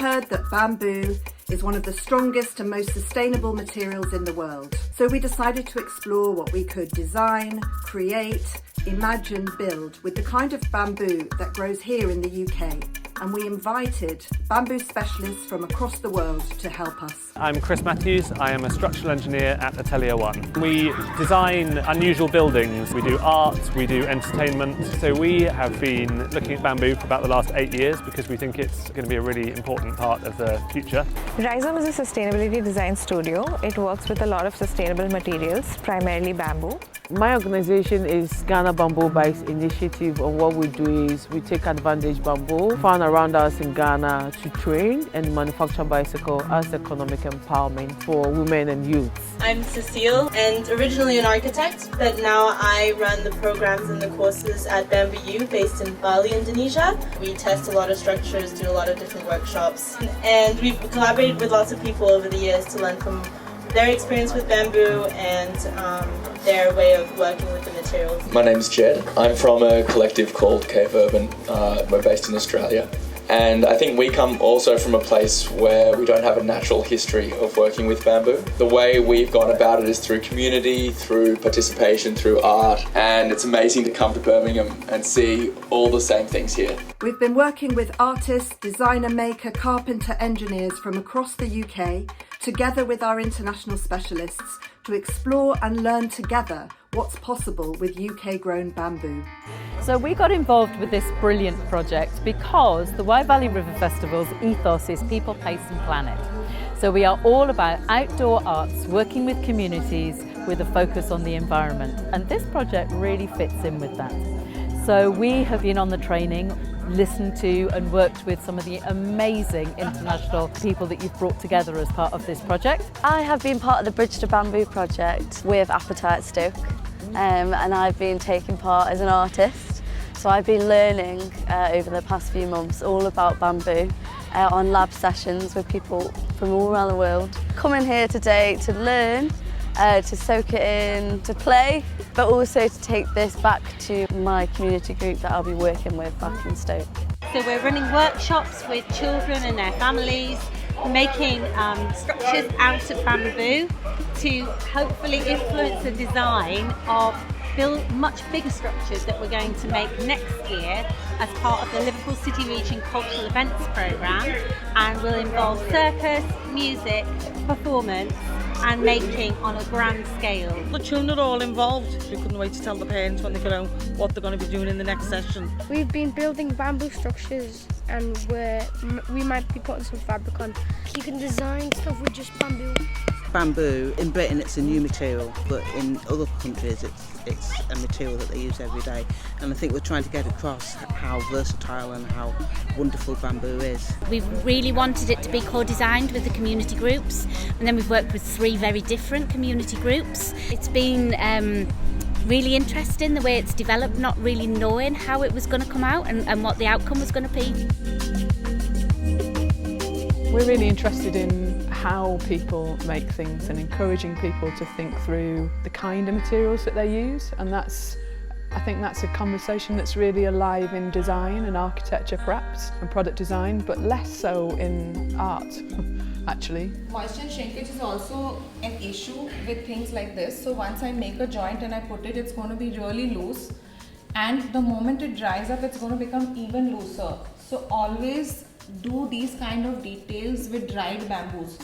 heard that bamboo is one of the strongest and most sustainable materials in the world. So we decided to explore what we could design, create, imagine, build with the kind of bamboo that grows here in the UK. And we invited bamboo specialists from across the world to help us. I'm Chris Matthews. I am a structural engineer at Atelier One. We design unusual buildings. We do art, we do entertainment. So we have been looking at bamboo for about the last 8 years because we think it's going to be a really important part of the future. Rhizome is a sustainability design studio. It works with a lot of sustainable materials, primarily bamboo. My organization is Ghana Bamboo Bikes Initiative, and what we do is we take advantage bamboo found around us in Ghana to train and manufacture bicycle as economic empowerment for women and youths. I'm Cecile, and originally an architect, but now I run the programs and the courses at Bamboo U based in Bali, Indonesia. We test a lot of structures, do a lot of different workshops, and we've collaborated with lots of people over the years to learn from their experience with bamboo and their way of working with the materials. My name's Jed. I'm from a collective called Cave Urban. We're based in Australia. And I think we come also from a place where we don't have a natural history of working with bamboo. The way we've gone about it is through community, through participation, through art, and it's amazing to come to Birmingham and see all the same things here. We've been working with artists, designer, maker, carpenter, engineers from across the UK, together with our international specialists, to explore and learn together what's possible with UK-grown bamboo. So we got involved with this brilliant project because the Wye Valley River Festival's ethos is people, place and planet. So we are all about outdoor arts, working with communities with a focus on the environment. And this project really fits in with that. So we have been on the training, listened to and worked with some of the amazing international people that you've brought together as part of this project. I have been part of the Bridge to Bamboo project with Appetite Stoke, and I've been taking part as an artist. So I've been learning over the past few months all about bamboo on lab sessions with people from all around the world. Coming here today to learn, to soak it in, to play, but also to take this back to my community group that I'll be working with back in Stoke. So we're running workshops with children and their families, making structures out of bamboo to hopefully influence the design of much bigger structures that we're going to make next year as part of the Liverpool City Region Cultural Events Programme, and will involve circus, music, performance and making on a grand scale. The children are all involved. We couldn't wait to tell the parents when they get home what they're going to be doing in the next session. We've been building bamboo structures and we might be putting some fabric on. You can design stuff with just bamboo. Bamboo, in Britain it's a new material, but in other countries it's a material that they use every day. And I think we're trying to get across how versatile and how wonderful bamboo is. We've really wanted it to be co-designed with the community groups, and then we've worked with 3 very different community groups. It's been really interesting the way it's developed, not really knowing how it was going to come out and what the outcome was going to be. We're really interested in how people make things and encouraging people to think through the kind of materials that they use, and I think that's a conversation that's really alive in design and architecture perhaps, and product design, but less so in art actually. Moisture shrinkage is also an issue with things like this. So once I make a joint and I put it, it's going to be really loose, and the moment it dries up it's going to become even looser. So always do these kind of details with dried bamboos.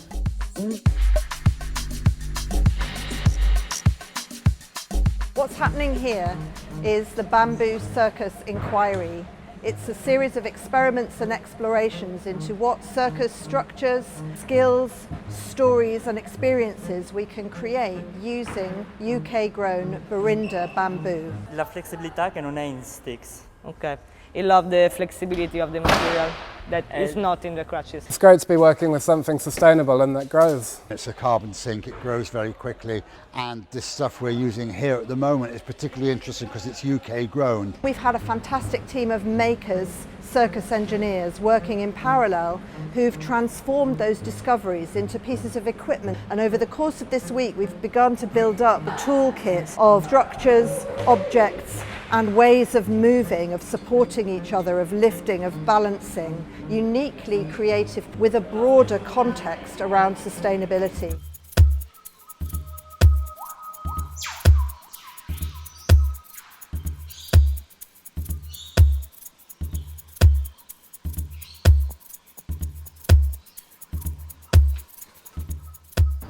What's happening here is the Bamboo Circus Inquiry. It's a series of experiments and explorations into what circus structures, skills, stories and experiences we can create using UK-grown borinda bamboo. La flessibilità che non è in sticks. Okay. I love the flexibility of the material that is not in the crutches. It's great to be working with something sustainable and that grows. It's a carbon sink, it grows very quickly, and this stuff we're using here at the moment is particularly interesting because it's UK grown. We've had a fantastic team of makers, circus engineers working in parallel who've transformed those discoveries into pieces of equipment, and over the course of this week we've begun to build up a toolkit of structures, objects and ways of moving, of supporting each other, of lifting, of balancing, uniquely creative with a broader context around sustainability.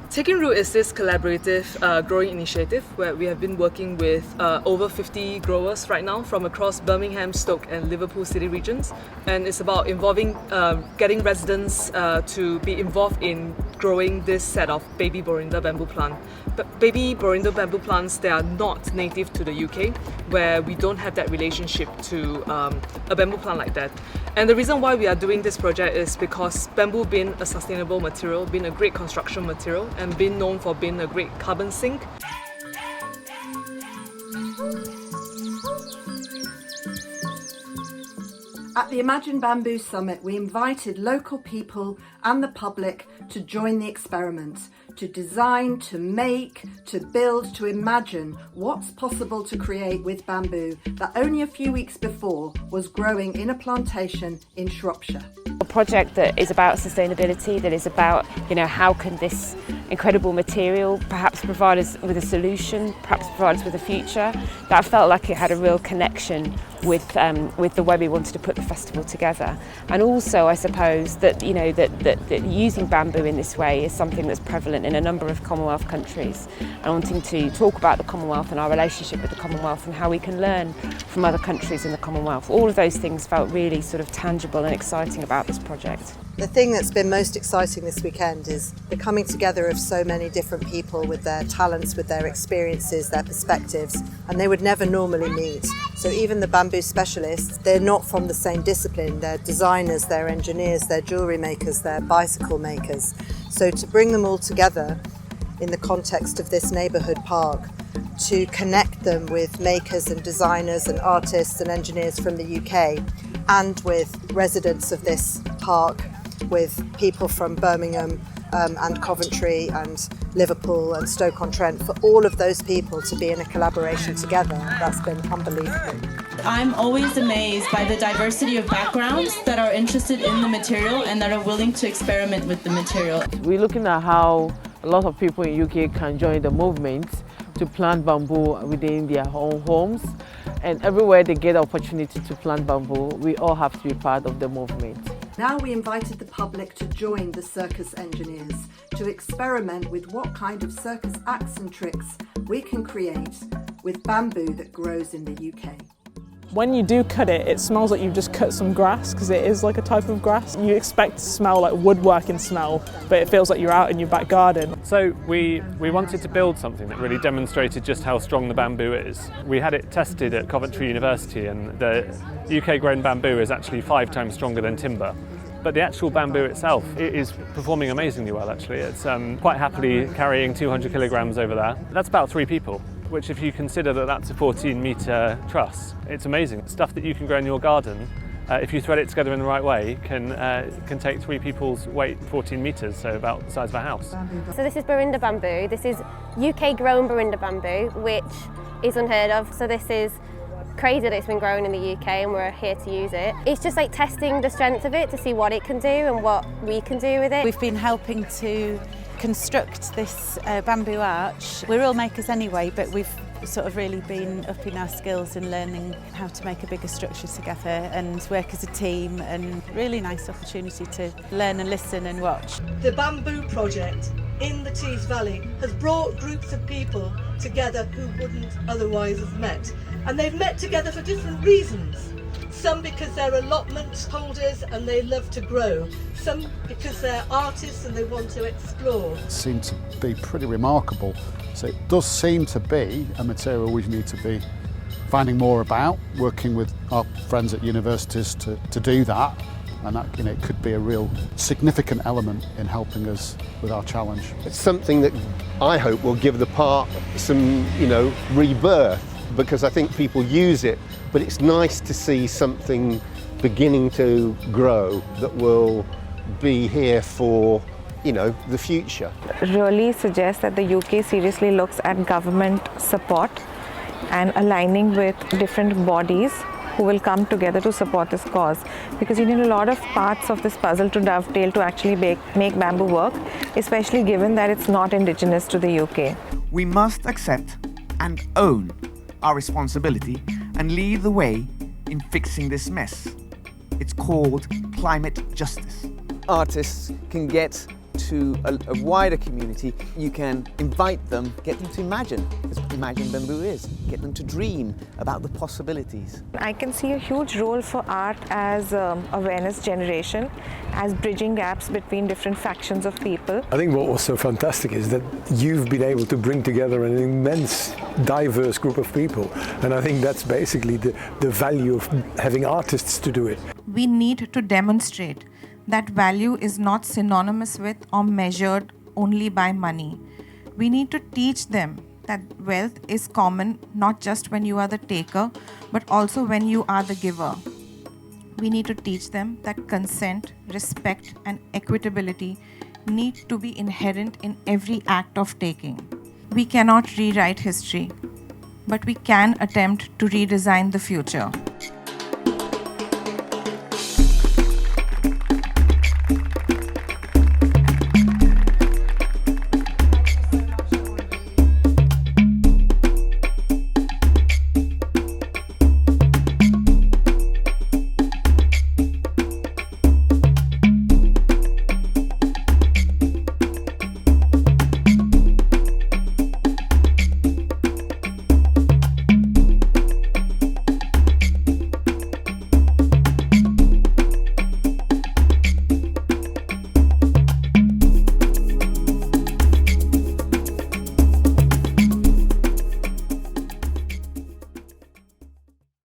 Taking Root is this collaborative growing initiative where we have been working with over 50 growers right now from across Birmingham, Stoke and Liverpool city regions, and it's about involving getting residents to be involved in growing this set of baby borinda bamboo plant. But baby borinda bamboo plants, they are not native to the UK, where we don't have that relationship to a bamboo plant like that. And the reason why we are doing this project is because bamboo being a sustainable material, being a great construction material, and being known for being a great carbon sink. At the Imagine Bamboo Summit, we invited local people and the public to join the experiment, to design, to make, to build, to imagine what's possible to create with bamboo that only a few weeks before was growing in a plantation in Shropshire. A project that is about sustainability, that is about, how can this incredible material perhaps provide us with a solution, perhaps provide us with a future. That felt like it had a real connection with the way we wanted to put the festival together. And also, I suppose, that that using bamboo in this way is something that's prevalent in a number of Commonwealth countries. And wanting to talk about the Commonwealth and our relationship with the Commonwealth and how we can learn from other countries in the Commonwealth. All of those things felt really sort of tangible and exciting about this project. The thing that's been most exciting this weekend is the coming together of so many different people with their talents, with their experiences, their perspectives, and they would never normally meet. So even the bamboo specialists, they're not from the same discipline. They're designers, they're engineers, they're jewellery makers, they're bicycle makers. So to bring them all together in the context of this neighbourhood park, to connect them with makers and designers and artists and engineers from the UK, and with residents of this park, with people from Birmingham and Coventry and Liverpool and Stoke-on-Trent, for all of those people to be in a collaboration together, that's been unbelievable. I'm always amazed by the diversity of backgrounds that are interested in the material and that are willing to experiment with the material. We're looking at how a lot of people in UK can join the movement to plant bamboo within their own homes, and everywhere they get the opportunity to plant bamboo, we all have to be part of the movement. Now we invited the public to join the circus engineers to experiment with what kind of circus acts and tricks we can create with bamboo that grows in the UK. When you do cut it, it smells like you've just cut some grass, because it is like a type of grass. You expect to smell like woodworking smell, but it feels like you're out in your back garden. So we wanted to build something that really demonstrated just how strong the bamboo is. We had it tested at Coventry University, and the UK grown bamboo is actually 5 times stronger than timber. But the actual bamboo itself, it is performing amazingly well actually. It's quite happily carrying 200 kilograms over there. That's about 3 people, which if you consider that that's a 14-metre truss, it's amazing. Stuff that you can grow in your garden, if you thread it together in the right way, can take 3 people's weight, 14 metres, so about the size of a house. So this is borinda bamboo. This is UK grown borinda bamboo, which is unheard of. So this is crazy that it's been grown in the UK and we're here to use it. It's just like testing the strength of it to see what it can do and what we can do with it. We've been helping to construct this bamboo arch. We're all makers anyway, but we've sort of really been upping our skills and learning how to make a bigger structure together and work as a team, and really nice opportunity to learn and listen and watch. The Bamboo Project in the Tees Valley has brought groups of people together who wouldn't otherwise have met. And they've met together for different reasons. Some because they're allotment holders and they love to grow. Some because they're artists and they want to explore. It seemed to be pretty remarkable. So it does seem to be a material we need to be finding more about, working with our friends at universities to do that. And that, it could be a real significant element in helping us with our challenge. It's something that I hope will give the park some, rebirth, because I think people use it, but it's nice to see something beginning to grow that will be here for, the future. Really suggests that the UK seriously looks at government support and aligning with different bodies who will come together to support this cause, because you need a lot of parts of this puzzle to dovetail to actually make bamboo work, especially given that it's not indigenous to the UK. We must accept and own our responsibility and lead the way in fixing this mess. It's called climate justice. Artists can get to a wider community. You can invite them, get them to imagine, as Imagine Bamboo is, get them to dream about the possibilities. I can see a huge role for art as awareness generation, as bridging gaps between different factions of people. I think what was so fantastic is that you've been able to bring together an immense, diverse group of people, and I think that's basically the value of having artists to do it. We need to demonstrate that value is not synonymous with or measured only by money. We need to teach them that wealth is common not just when you are the taker, but also when you are the giver. We need to teach them that consent, respect, and equitability need to be inherent in every act of taking. We cannot rewrite history, but we can attempt to redesign the future.